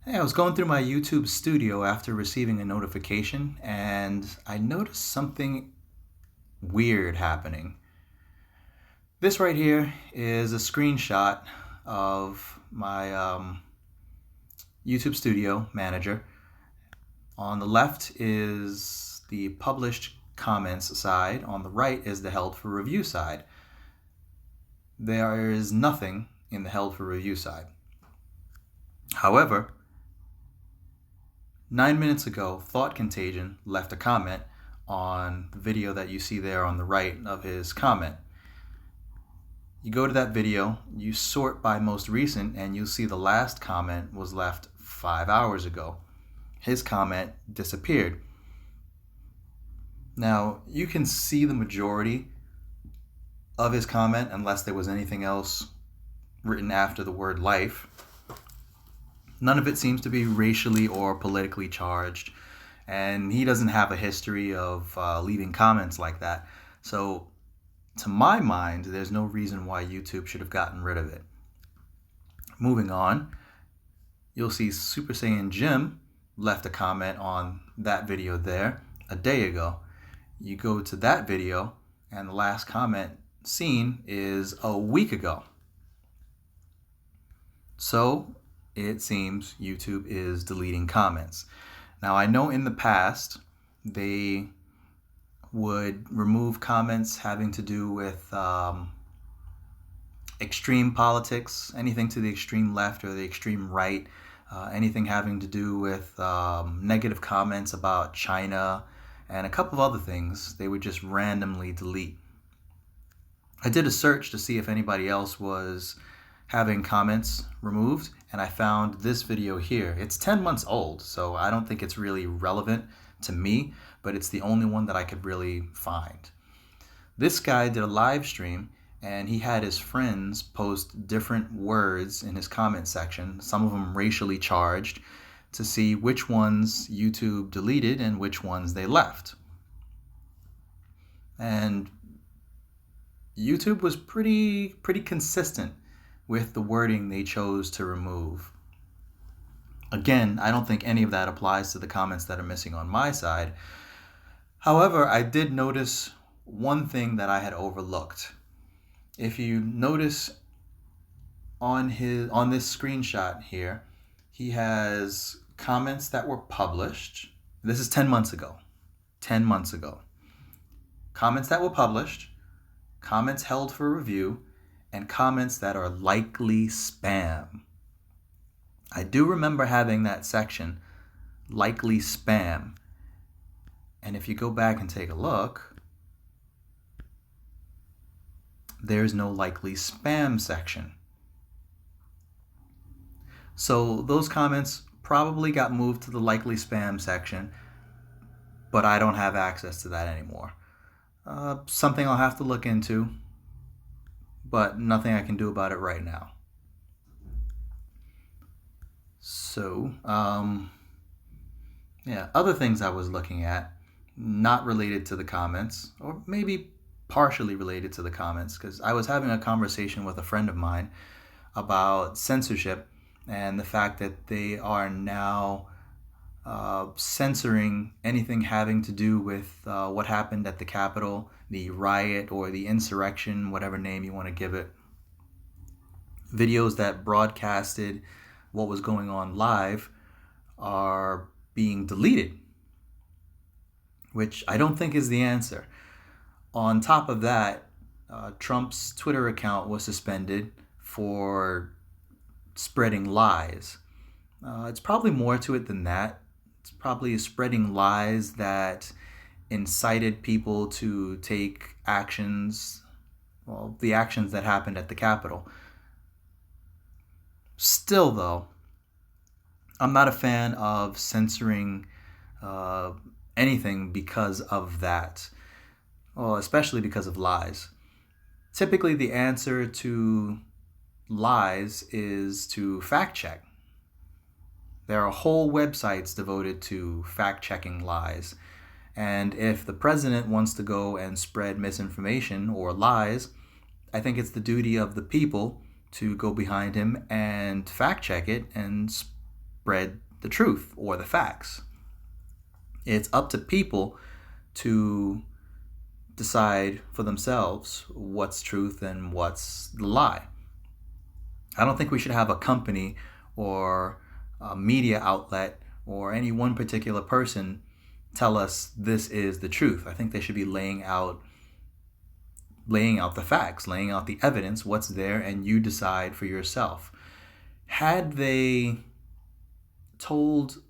Hey, I was going through my YouTube studio after receiving a notification and I noticed something weird happening. This right here is a screenshot of my YouTube studio manager. On the left is the published comments side, on the right is the held for review side. There is nothing in the held for review side. However, 9 minutes ago, Thought Contagion left a comment on the video that you see there on the right of his comment. You go to that video, you sort by most recent, and you'll see the last comment was left 5 hours ago. His comment disappeared. Now, you can see the majority of his comment unless there was anything else written after the word life. None of it seems to be racially or politically charged, and he doesn't have a history of leaving comments like that. So, to my mind, there's no reason why YouTube should have gotten rid of it. Moving on, you'll see Super Saiyan Jim left a comment on that video there a day ago. You go to that video, and the last comment seen is a week ago. So, it seems YouTube is deleting comments. Now, I know in the past they would remove comments having to do with extreme politics, anything to the extreme left or the extreme right, anything having to do with negative comments about China, and a couple of other things they would just randomly delete. I did a search to see if anybody else was having comments removed, and I found this video here. It's 10 months old, so I don't think it's really relevant to me, but it's the only one that I could really find. This guy did a live stream, and he had his friends post different words in his comment section, some of them racially charged, to see which ones YouTube deleted and which ones they left. And YouTube was pretty consistent with the wording they chose to remove. Again, I don't think any of that applies to the comments that are missing on my side. However, I did notice one thing that I had overlooked. If you notice on this screenshot here, he has comments that were published. This is 10 months ago. 10 months ago. Comments that were published, comments held for review, and comments that are likely spam. I do remember having that section, likely spam. And if you go back and take a look, there's no likely spam section. So those comments probably got moved to the likely spam section, but I don't have access to that anymore. Something I'll have to look into, but nothing I can do about it right now. So, other things I was looking at, not related to the comments, or maybe partially related to the comments, because I was having a conversation with a friend of mine about censorship and the fact that they are now censoring anything having to do with what happened at the Capitol, the riot or the insurrection, whatever name you want to give it. Videos that broadcasted what was going on live are being deleted, which I don't think is the answer. On top of that, Trump's Twitter account was suspended for spreading lies. It's probably more to it than that. It's probably spreading lies that incited people to take actions, well, the actions that happened at the Capitol. Still, though, I'm not a fan of censoring anything because of that. Well, especially because of lies. Typically, the answer to lies is to fact check. There are whole websites devoted to fact-checking lies. And if the president wants to go and spread misinformation or lies, I think it's the duty of the people to go behind him and fact-check it and spread the truth or the facts. It's up to people to decide for themselves what's truth and what's the lie. I don't think we should have a company or a media outlet or any one particular person tell us this is the truth. I think they should be laying out the facts, laying out the evidence, what's there, and you decide for yourself. Had they told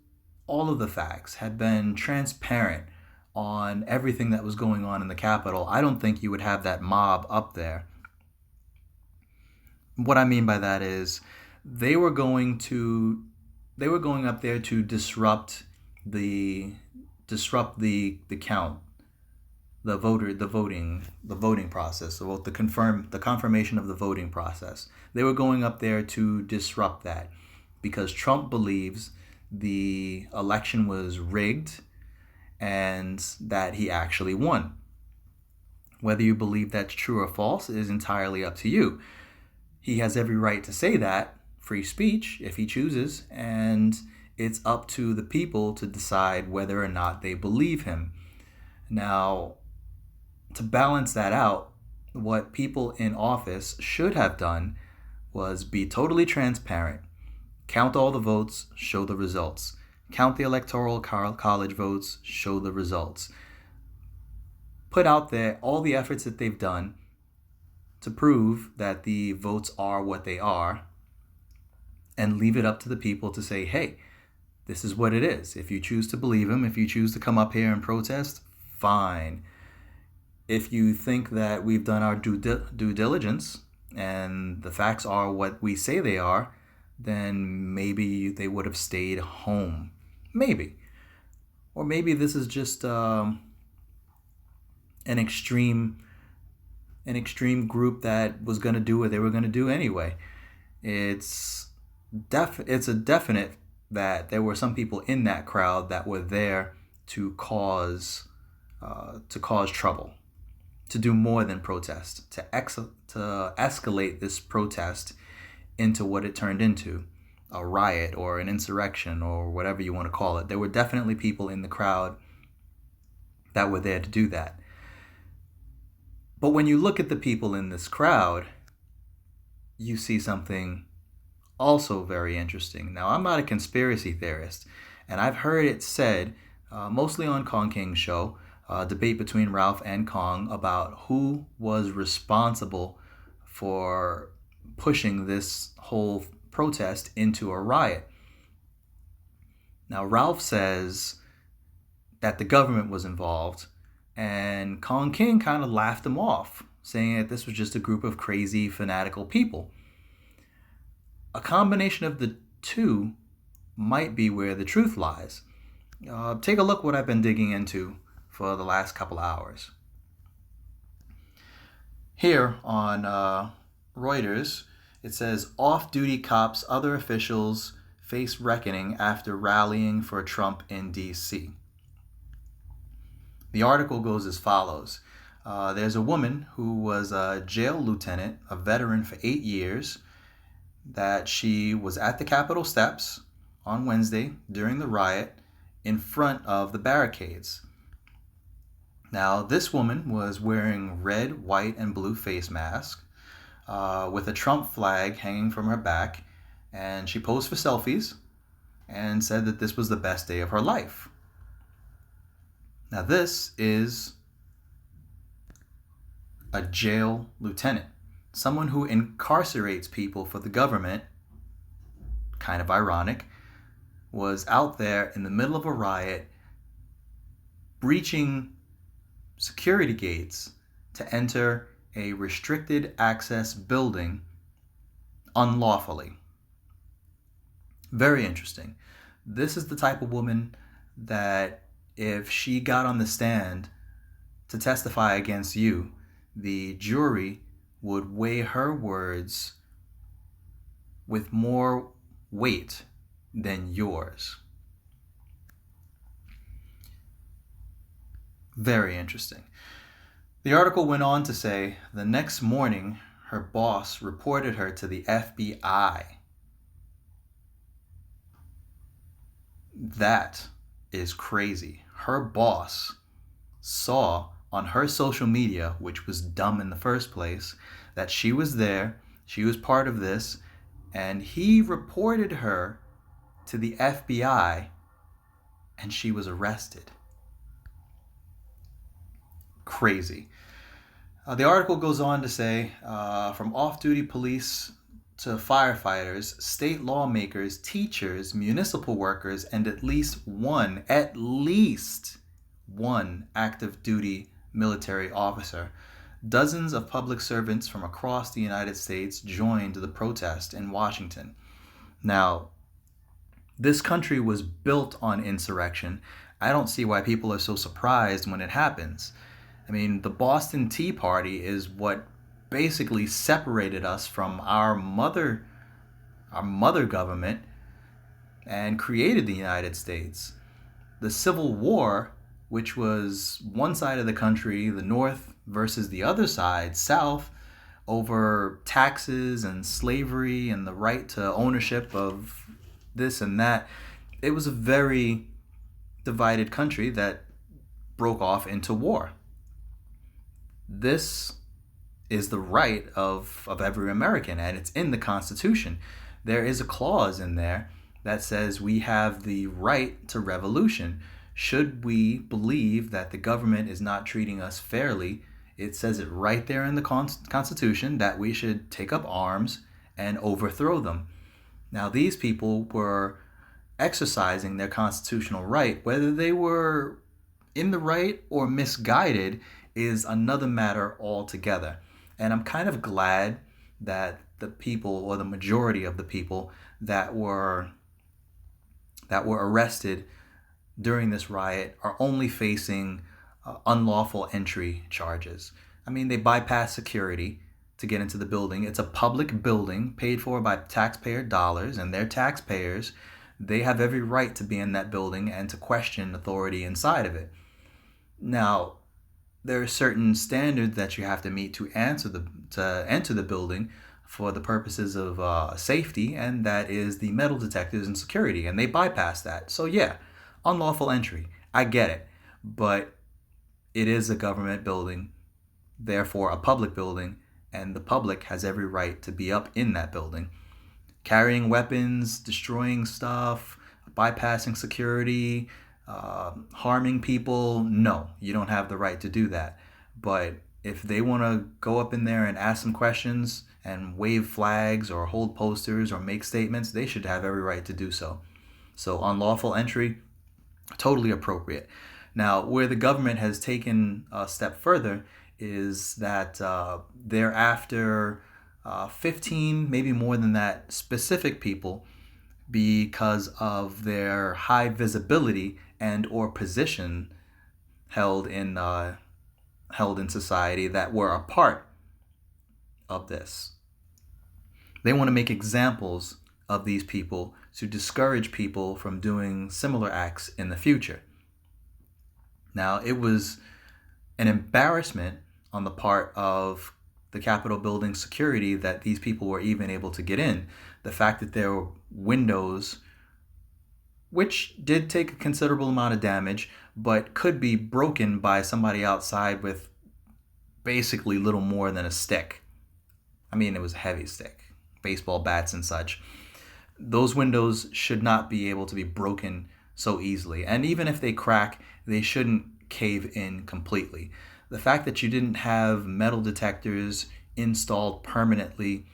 all of the facts, had been transparent on everything that was going on in the Capitol, I don't think you would have that mob up there. What I mean by that is they were going up there to disrupt the count, the voting process, the confirmation of the voting process. They were going up there to disrupt that because Trump believes the election was rigged and that he actually won. Whether you believe that's true or false is entirely up to you. He has every right to say that, free speech, if he chooses, and it's up to the people to decide whether or not they believe him. Now, to balance that out, what people in office should have done was be totally transparent. Count all the votes, show the results. Count the electoral college votes, show the results. Put out there all the efforts that they've done to prove that the votes are what they are, and leave it up to the people to say, hey, this is what it is. If you choose to believe him, if you choose to come up here and protest, fine. If you think that we've done our due diligence and the facts are what we say they are, then maybe they would have stayed home. Maybe. Or maybe this is just an extreme group that was going to do what they were going to do anyway. It's a definite that there were some people in that crowd that were there to cause trouble, to do more than protest, to escalate this protest into what it turned into, a riot or an insurrection or whatever you want to call it. There were definitely people in the crowd that were there to do that. But when you look at the people in this crowd, you see something also very interesting. Now, I'm not a conspiracy theorist, and I've heard it said, mostly on Kong King's show, a debate between Ralph and Kong about who was responsible for pushing this whole protest into a riot. Now, Ralph says that the government was involved, and Kong King kind of laughed him off, saying that this was just a group of crazy, fanatical people. A combination of the two might be where the truth lies. Take a look what I've been digging into for the last couple hours. Here on Reuters, it says, off-duty cops, other officials face reckoning after rallying for Trump in D.C. The article goes as follows. There's a woman who was a jail lieutenant, a veteran for 8 years, that she was at the Capitol steps on Wednesday during the riot in front of the barricades. Now, this woman was wearing red, white, and blue face mask with a Trump flag hanging from her back, and she posed for selfies and said that this was the best day of her life. Now, this is a jail lieutenant, someone who incarcerates people for the government, kind of ironic, was out there in the middle of a riot, breaching security gates to enter a restricted access building unlawfully. Very interesting. This is the type of woman that if she got on the stand to testify against you, the jury would weigh her words with more weight than yours. Very interesting. The article went on to say the next morning, her boss reported her to the FBI. That is crazy. Her boss saw on her social media, which was dumb in the first place, that she was there, she was part of this, and he reported her to the FBI, and she was arrested. Crazy. The article goes on to say from off duty police to firefighters, state lawmakers, teachers, municipal workers, and at least one active duty military officer. Dozens of public servants from across the United States joined the protest in Washington. Now, this country was built on insurrection. I don't see why people are so surprised when it happens. I mean, the Boston Tea Party is what basically separated us from our mother government and created the United States. The Civil War, which was one side of the country, the North versus the other side, South, over taxes and slavery and the right to ownership of this and that. It was a very divided country that broke off into war. This is the right of every American, and it's in the Constitution. There is a clause in there that says we have the right to revolution. Should we believe that the government is not treating us fairly, it says it right there in the Constitution that we should take up arms and overthrow them. Now, these people were exercising their constitutional right. Whether they were in the right or misguided is another matter altogether. And I'm kind of glad that the people, or the majority of the people that were arrested during this riot, are only facing unlawful entry charges. I mean, they bypassed security to get into the building. It's a public building paid for by taxpayer dollars, and they're taxpayers. They have every right to be in that building and to question authority inside of it. Now, there are certain standards that you have to meet to enter the building for the purposes of safety, and that is the metal detectors and security, and they bypass that. So yeah, unlawful entry. I get it, but it is a government building, therefore a public building, and the public has every right to be up in that building. Carrying weapons, destroying stuff, bypassing security, harming people, no, you don't have the right to do that. But if they want to go up in there and ask some questions and wave flags or hold posters or make statements, they should have every right to do so. So unlawful entry, totally appropriate. Now, where the government has taken a step further is that they're after 15, maybe more than that, specific people because of their high visibility and or position held in society that were a part of this. They want to make examples of these people to discourage people from doing similar acts in the future. Now, it was an embarrassment on the part of the Capitol building security that these people were even able to get in. The fact that there were windows, which did take a considerable amount of damage, but could be broken by somebody outside with basically little more than a stick. I mean, it was a heavy stick, baseball bats and such. Those windows should not be able to be broken so easily. And even if they crack, they shouldn't cave in completely. The fact that you didn't have metal detectors installed permanently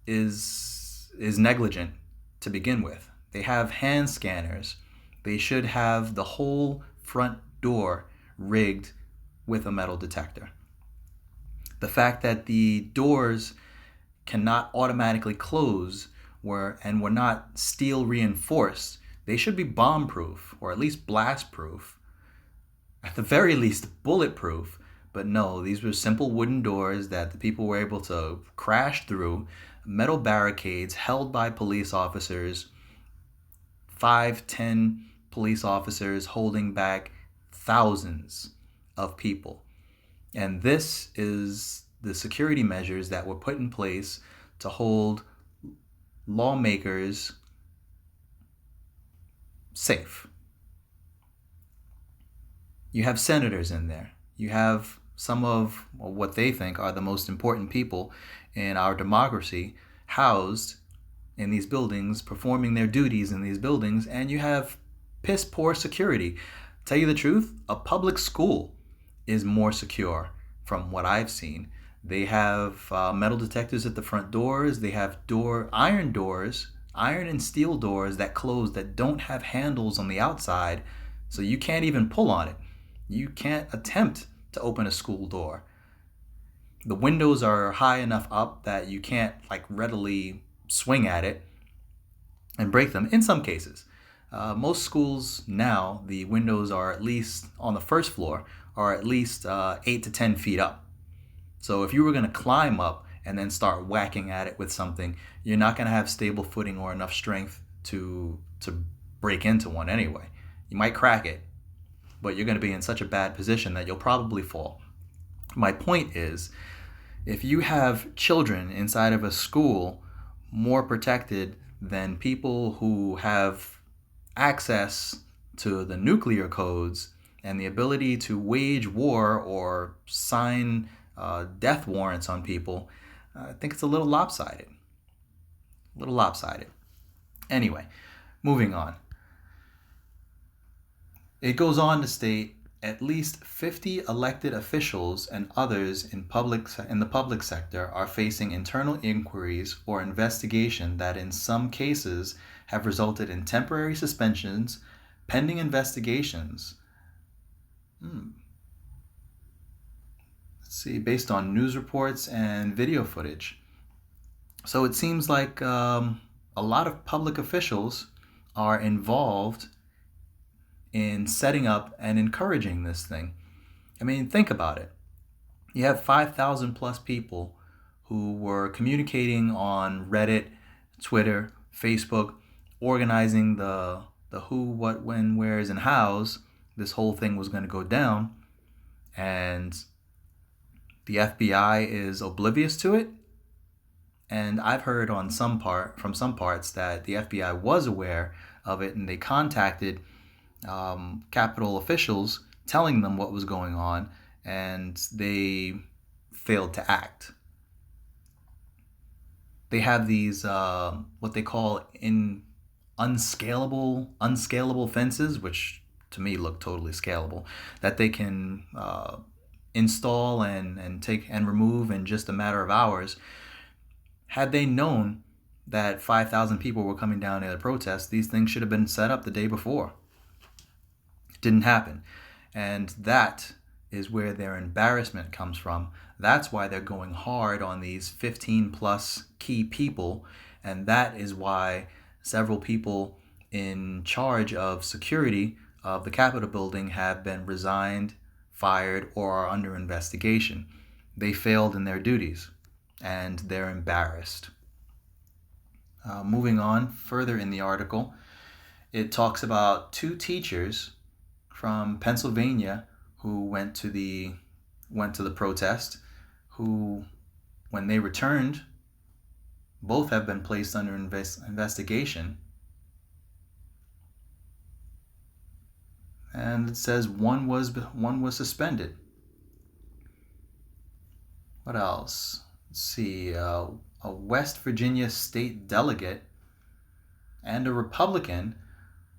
is negligent to begin with. They have hand scanners. They should have the whole front door rigged with a metal detector. The fact that the doors cannot automatically close were not steel reinforced, they should be bomb proof, or at least blast proof. At the very least, bulletproof. But no, these were simple wooden doors that the people were able to crash through, metal barricades held by police officers, 5-10 police officers holding back thousands of people. And this is the security measures that were put in place to hold lawmakers safe. You have senators in there. You have some of what they think are the most important people in our democracy housed in these buildings, performing their duties in these buildings, and you have piss poor security. Tell you the truth, a public school is more secure from what I've seen. They have metal detectors at the front doors. They have iron doors, iron and steel doors that close that don't have handles on the outside, so you can't even pull on it. You can't attempt to open a school door. The windows are high enough up that you can't readily swing at it and break them in some cases. Most schools now, the windows are at least on the first floor, are at least 8 to 10 feet up. So if you were going to climb up and then start whacking at it with something, you're not going to have stable footing or enough strength to break into one anyway. You might crack it, but you're going to be in such a bad position that you'll probably fall. My point is, if you have children inside of a school more protected than people who have access to the nuclear codes and the ability to wage war or sign death warrants on people, I think it's a little lopsided. Anyway, moving on. It goes on to state at least 50 elected officials and others in the public sector are facing internal inquiries or investigation that in some cases have resulted in temporary suspensions, pending investigations. Let's see, based on news reports and video footage. So it seems like a lot of public officials are involved in setting up and encouraging this thing. I mean, think about it. You have 5,000 plus people who were communicating on Reddit, Twitter, Facebook, organizing the who, what, when, wheres, and hows this whole thing was going to go down, and the FBI is oblivious to it. And I've heard from some parts that the FBI was aware of it and they contacted Capitol officials telling them what was going on, and they failed to act. They have these what they call unscalable fences, which to me look totally scalable, that they can install and take and remove in just a matter of hours. Had they known that 5,000 people were coming down to the protest, these things should have been set up the day before. Didn't happen. And that is where their embarrassment comes from. That's why they're going hard on these 15 plus key people. And that is why several people in charge of security of the Capitol building have been resigned, fired, or are under investigation. They failed in their duties and they're embarrassed. Moving on further in the article, it talks about two teachers from Pennsylvania who went to the protest, who, when they returned, both have been placed under investigation. And it says one was suspended. What else? Let's see. A West Virginia state delegate and a Republican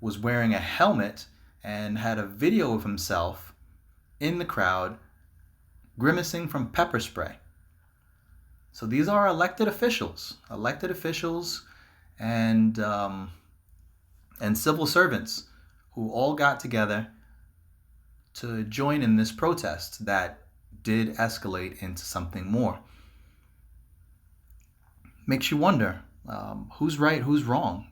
was wearing a helmet and had a video of himself in the crowd grimacing from pepper spray. So these are elected officials and civil servants who all got together to join in this protest that did escalate into something more. Makes you wonder, who's right, who's wrong?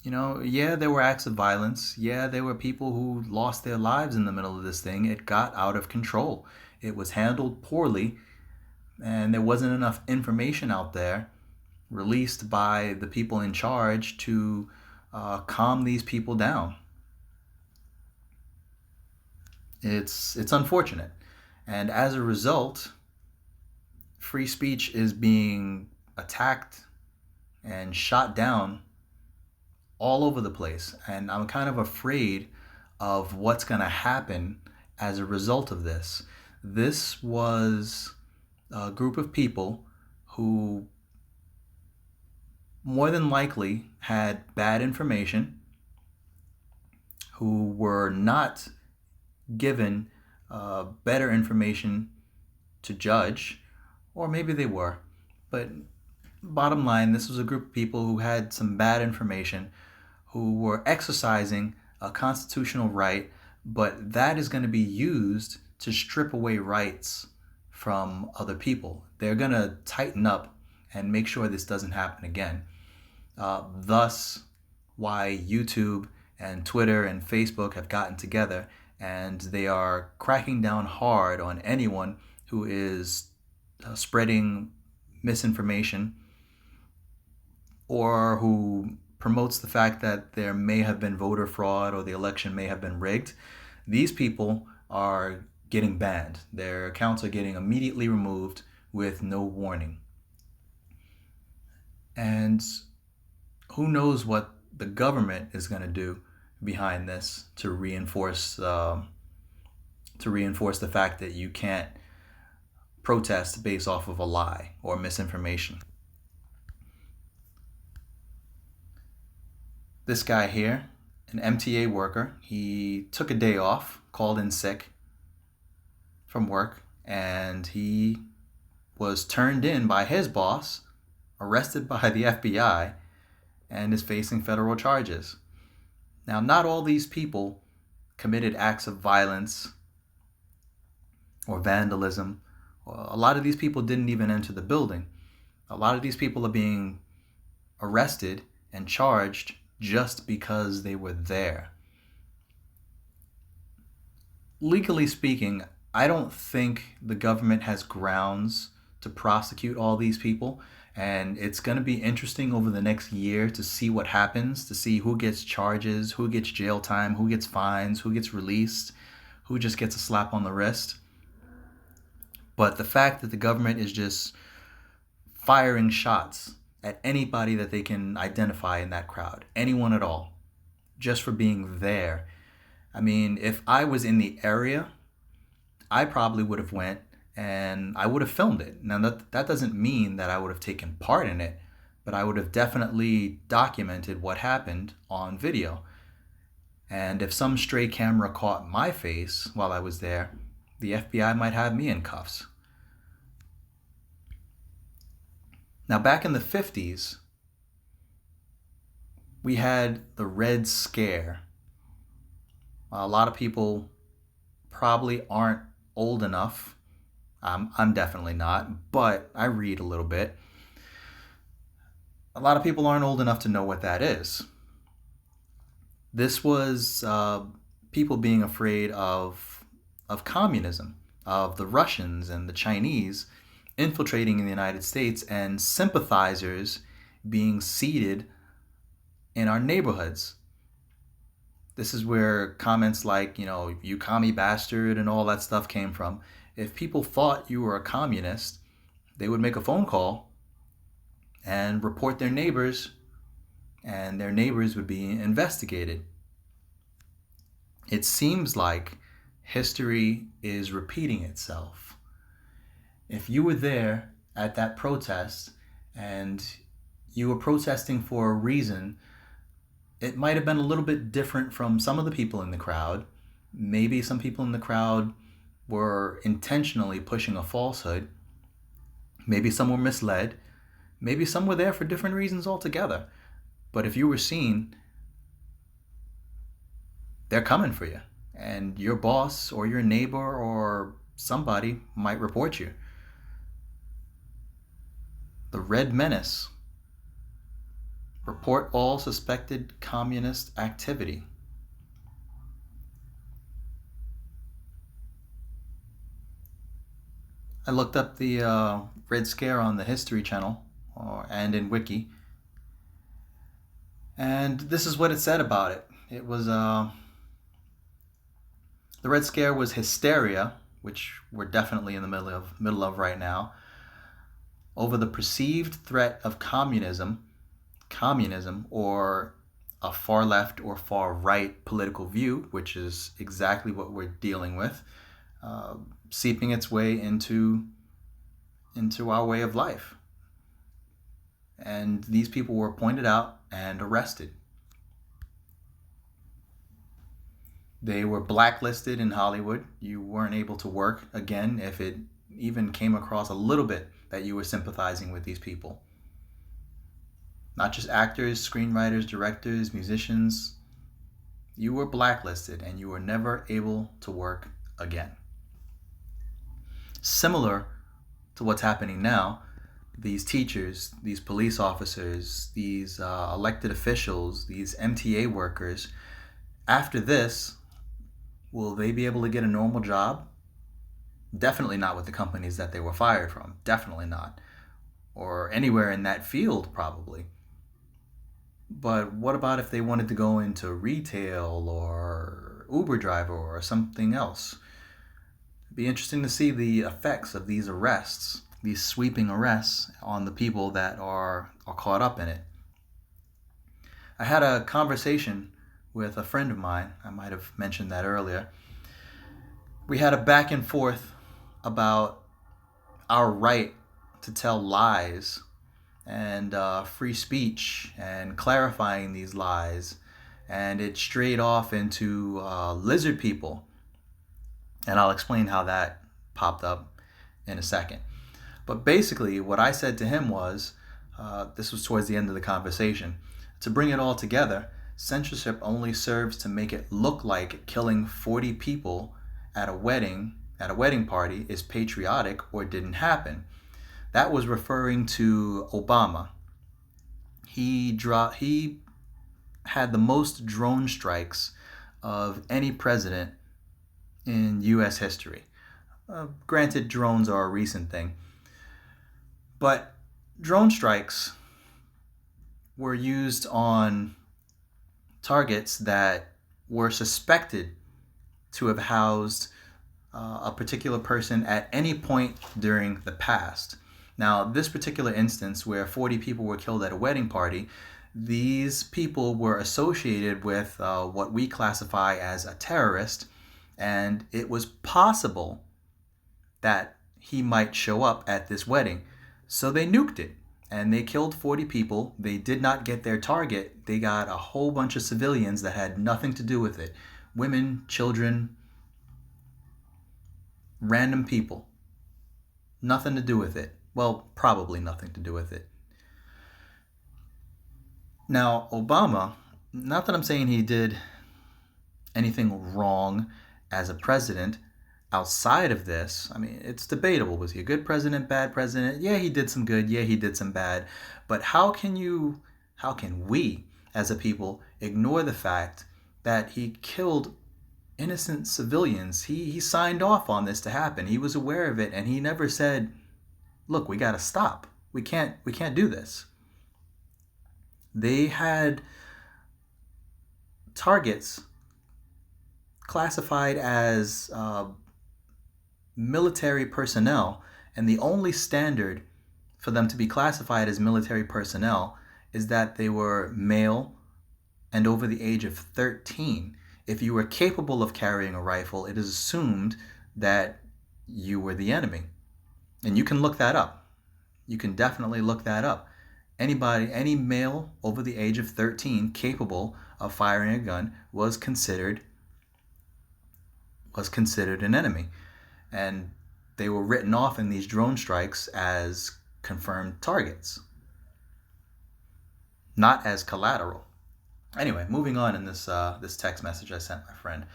You know, yeah, there were acts of violence. Yeah, there were people who lost their lives in the middle of this thing. It got out of control. It was handled poorly, and there wasn't enough information out there released by the people in charge to calm these people down. It's unfortunate. And as a result, free speech is being attacked and shot down all over the place. And I'm kind of afraid of what's going to happen as a result of this. This was a group of people who more than likely had bad information, who were not given better information to judge, or maybe they were. But bottom line, this was a group of people who had some bad information, who were exercising a constitutional right, but that is going to be used to strip away rights from other people. They're going to tighten up and make sure this doesn't happen again. Thus, why YouTube and Twitter and Facebook have gotten together, and they are cracking down hard on anyone who is spreading misinformation or who promotes the fact that there may have been voter fraud or the election may have been rigged. These people are getting banned. Their accounts are getting immediately removed with no warning. And who knows what the government is going to do behind this to reinforce the fact that you can't protest based off of a lie or misinformation. This guy here, an MTA worker, he took a day off, called in sick from work, and he was turned in by his boss, arrested by the FBI, and is facing federal charges. Now, not all these people committed acts of violence or vandalism. A lot of these people didn't even enter the building. A lot of these people are being arrested and charged just because they were there. Legally speaking, I don't think the government has grounds to prosecute all these people, and it's going to be interesting over the next year to see what happens, to see who gets charges, who gets jail time, who gets fines, who gets released, who just gets a slap on the wrist. But the fact that the government is just firing shots at anybody that they can identify in that crowd, anyone at all, just for being there. I mean, if I was in the area, I probably would have went and I would have filmed it. Now, that doesn't mean that I would have taken part in it, but I would have definitely documented what happened on video. And if some stray camera caught my face while I was there, the FBI might have me in cuffs. Now, back in the 50s, we had the Red Scare. A lot of people probably aren't old enough. I'm definitely not, but I read a little bit. A lot of people aren't old enough to know what that is. This was people being afraid of communism, of the Russians and the Chinese infiltrating in the United States, and sympathizers being seated in our neighborhoods. This is where comments like, you commie bastard and all that stuff came from. If people thought you were a communist, they would make a phone call and report their neighbors, and their neighbors would be investigated. It seems like history is repeating itself. If you were there at that protest and you were protesting for a reason, it might have been a little bit different from some of the people in the crowd. Maybe some people in the crowd were intentionally pushing a falsehood. Maybe some were misled. Maybe some were there for different reasons altogether. But if you were seen, they're coming for you. And your boss or your neighbor or somebody might report you. The Red Menace. Report all suspected communist activity. I looked up the Red Scare on the History Channel and in Wiki. And this is what it said about it. It was, the Red Scare was hysteria, which we're definitely in the middle of right now, over the perceived threat of communism or a far left or far right political view, which is exactly what we're dealing with, seeping its way into our way of life. And these people were pointed out and arrested. They were blacklisted in Hollywood. You weren't able to work again if it even came across a little bit that you were sympathizing with these people. Not just actors, screenwriters, directors, musicians. You were blacklisted and you were never able to work again. Similar to what's happening now, these teachers, these police officers, these elected officials, these MTA workers, after this, will they be able to get a normal job? Definitely not with the companies that they were fired from. Definitely not. Or anywhere in that field, probably. But what about if they wanted to go into retail or Uber driver or something else? It'd be interesting to see the effects of these arrests, these sweeping arrests on the people that are caught up in it. I had a conversation with a friend of mine. I might have mentioned that earlier. We had a back and forth about our right to tell lies and free speech and clarifying these lies. And it strayed off into lizard people. And I'll explain how that popped up in a second. But basically, what I said to him was, this was towards the end of the conversation, to bring it all together, censorship only serves to make it look like killing 40 people at a wedding party is patriotic or didn't happen. That was referring to Obama. He had the most drone strikes of any president in U.S. history. Granted, drones are a recent thing, but drone strikes were used on targets that were suspected to have housed a particular person at any point during the past. Now, this particular instance where 40 people were killed at a wedding party, these people were associated with what we classify as a terrorist, and it was possible that he might show up at this wedding. So they nuked it, and they killed 40 people. They did not get their target. They got a whole bunch of civilians that had nothing to do with it. Women, children, random people. Nothing to do with it. Well, probably nothing to do with it. Now, Obama, not that I'm saying he did anything wrong as a president outside of this. I mean, it's debatable. Was he a good president, bad president? Yeah, he did some good. Yeah, he did some bad. But how can we as a people ignore the fact that he killed innocent civilians? He signed off on this to happen. He was aware of it, and he never said, look, we got to stop. We can't do this. They had targets classified as military personnel, and the only standard for them to be classified as military personnel is that they were male and over the age of 13. If you were capable of carrying a rifle, it is assumed that you were the enemy. And you can look that up. You can definitely look that up. Any male over the age of 13 capable of firing a gun was considered an enemy. And they were written off in these drone strikes as confirmed targets, not as collateral. Anyway, moving on in this text message I sent my friend.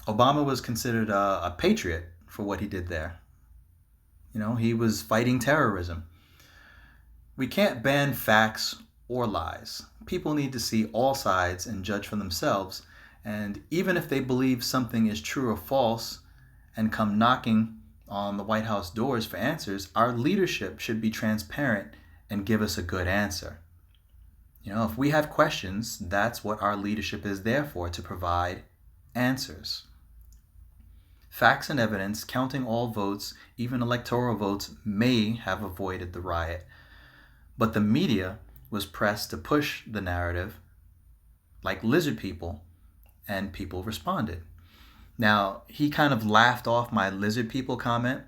Obama was considered a patriot for what he did there. You know, he was fighting terrorism. We can't ban facts or lies. People need to see all sides and judge for themselves. And even if they believe something is true or false and come knocking on the White House doors for answers, our leadership should be transparent and give us a good answer. You know, if we have questions, that's what our leadership is there for, to provide answers. Facts and evidence, counting all votes, even electoral votes, may have avoided the riot. But the media was pressed to push the narrative like lizard people, and people responded. Now, he kind of laughed off my lizard people comment.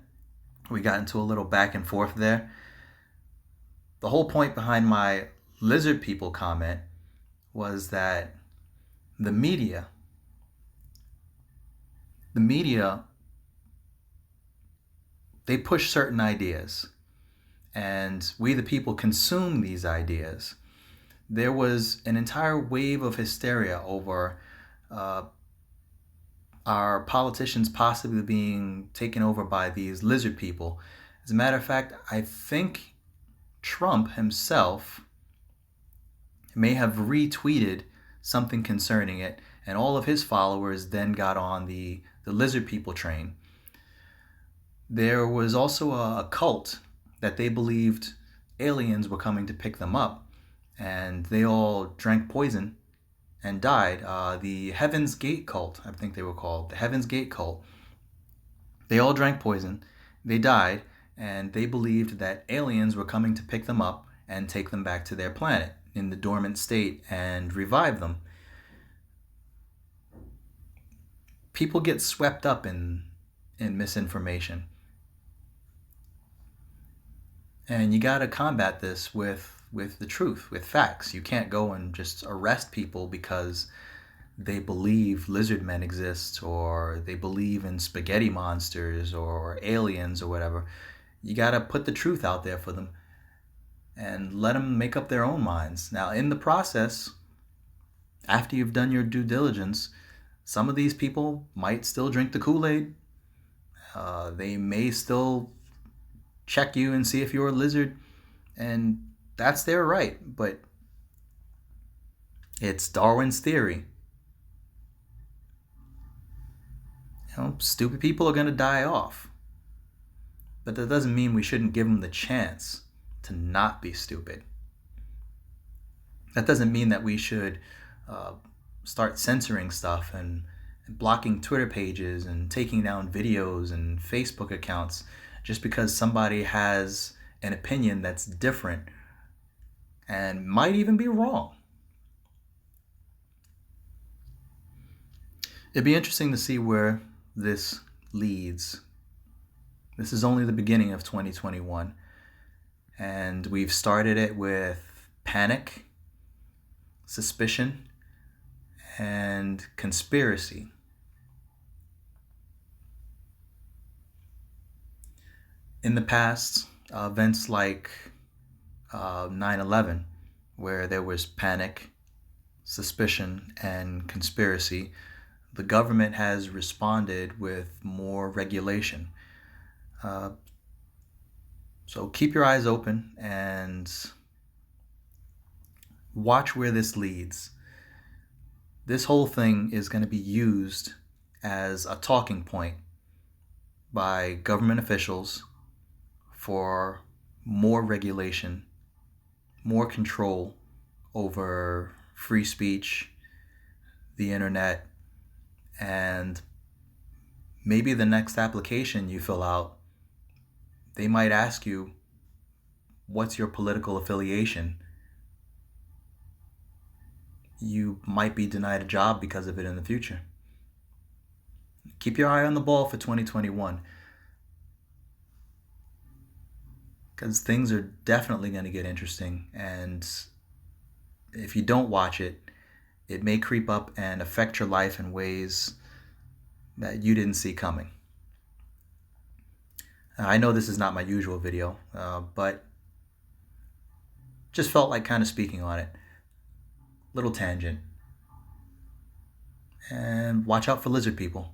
We got into a little back and forth there. The whole point behind my lizard people comment was that the media, they push certain ideas, and we the people consume these ideas. There was an entire wave of hysteria over our politicians possibly being taken over by these lizard people. As a matter of fact, I think Trump himself may have retweeted something concerning it, and all of his followers then got on the lizard people train. There was also a cult that they believed aliens were coming to pick them up, and they all drank poison and died. The Heaven's Gate cult, I think they were called, the Heaven's Gate cult. They all drank poison, they died, and they believed that aliens were coming to pick them up and take them back to their planet in the dormant state and revive them. People get swept up in misinformation. And you got to combat this with the truth, with facts. You can't go and just arrest people because they believe lizard men exist, or they believe in spaghetti monsters or aliens or whatever. You got to put the truth out there for them and let them make up their own minds. Now, in the process, after you've done your due diligence, some of these people might still drink the Kool-Aid. They may still check you and see if you're a lizard, and that's their right. But it's Darwin's theory. Stupid people are going to die off. But that doesn't mean we shouldn't give them the chance to not be stupid. That doesn't mean that we should start censoring stuff and blocking Twitter pages and taking down videos and Facebook accounts just because somebody has an opinion that's different and might even be wrong. It'd be interesting to see where this leads. This is only the beginning of 2021, and we've started it with panic, suspicion, and conspiracy. In the past, events like 9/11, where there was panic, suspicion, and conspiracy, the government has responded with more regulation. So keep your eyes open and watch where this leads. This whole thing is going to be used as a talking point by government officials for more regulation, more control over free speech, the internet, and maybe the next application you fill out, they might ask you, what's your political affiliation? You might be denied a job because of it in the future. Keep your eye on the ball for 2021, because things are definitely going to get interesting, and if you don't watch it, it may creep up and affect your life in ways that you didn't see coming. I know this is not my usual video, but just felt like kind of speaking on it. Little tangent. And watch out for lizard people.